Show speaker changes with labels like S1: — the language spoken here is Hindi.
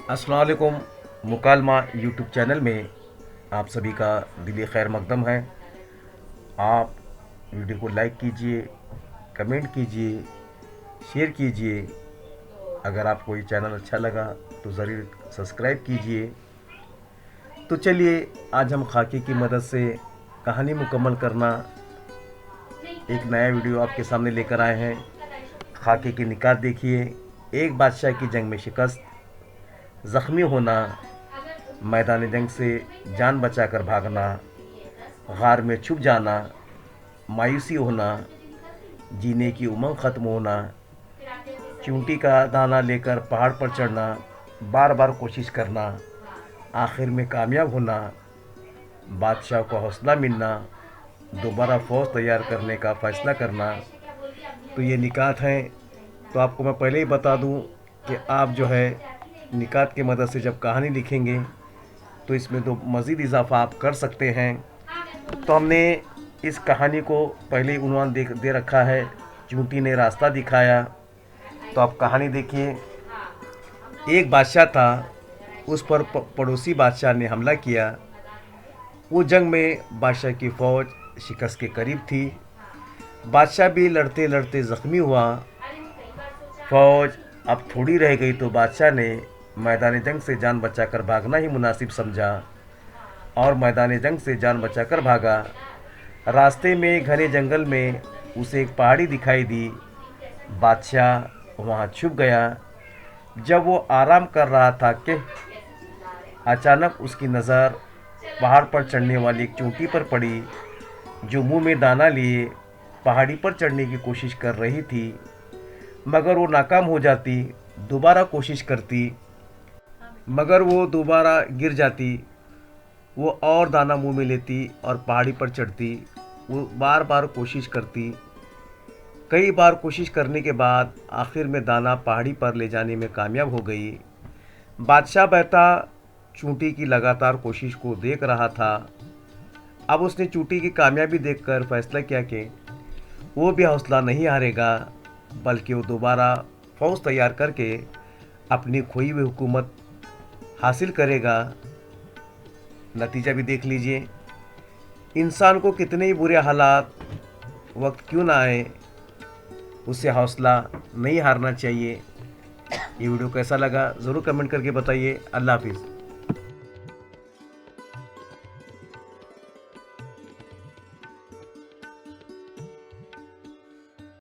S1: अस्सलाम वालेकुम। मुकालमा यूट्यूब चैनल में आप सभी का दिली खैर मकदम है। आप वीडियो को लाइक कीजिए, कमेंट कीजिए, शेयर कीजिए। अगर आपको ये चैनल अच्छा लगा तो ज़रूर सब्सक्राइब कीजिए। तो चलिए, आज हम खाके की मदद से कहानी मुकम्मल करना एक नया वीडियो आपके सामने लेकर आए हैं। खाके की निकात देखिए। एक बादशाह की जंग में शिकस्त, ज़ख्मी होना, मैदान जंग से जान बचाकर भागना, गार में छुप जाना, मायूसी होना, जीने की उमंग ख़त्म होना, चूंटी का दाना लेकर पहाड़ पर चढ़ना, बार बार कोशिश करना, आखिर में कामयाब होना, बादशाह को हौसला मिलना, दोबारा फ़ौज तैयार करने का फ़ैसला करना। तो ये निकात हैं। तो आपको मैं पहले ही बता दूं कि आप जो है निकात की मदद से जब कहानी लिखेंगे तो इसमें तो मज़ीद इजाफ़ा आप कर सकते हैं। तो हमने इस कहानी को पहले ही उन्वान दे रखा है, चूंटी ने रास्ता दिखाया। तो आप कहानी देखिए। एक बादशाह था, उस पर पड़ोसी बादशाह ने हमला किया। वो जंग में बादशाह की फ़ौज शिकस्त के करीब थी। बादशाह भी लड़ते लड़ते ज़ख्मी हुआ। फ़ौज अब थोड़ी रह गई तो बादशाह ने मैदान जंग से जान बचाकर भागना ही मुनासिब समझा और मैदान जंग से जान बचाकर भागा। रास्ते में घने जंगल में उसे एक पहाड़ी दिखाई दी। बादशाह वहाँ छुप गया। जब वो आराम कर रहा था कि अचानक उसकी नज़र पहाड़ पर चढ़ने वाली एक चोटी पर पड़ी, जो मुंह में दाना लिए पहाड़ी पर चढ़ने की कोशिश कर रही थी। मगर वो नाकाम हो जाती, दोबारा कोशिश करती, मगर वो दोबारा गिर जाती। वो और दाना मुंह में लेती और पहाड़ी पर चढ़ती। वो बार बार कोशिश करती। कई बार कोशिश करने के बाद आखिर में दाना पहाड़ी पर ले जाने में कामयाब हो गई। बादशाह बैठा चूंटी की लगातार कोशिश को देख रहा था। अब उसने चूंटी की कामयाबी देखकर फैसला किया कि वो भी हौसला नहीं हारेगा, बल्कि वो दोबारा फौज तैयार करके अपनी खोई हुई हुकूमत हासिल करेगा। नतीजा भी देख लीजिए। इंसान को कितने ही बुरे हालात वक्त क्यों ना आए, उससे हौसला नहीं हारना चाहिए। ये वीडियो कैसा लगा ज़रूर कमेंट करके बताइए। अल्लाह हाफिज़।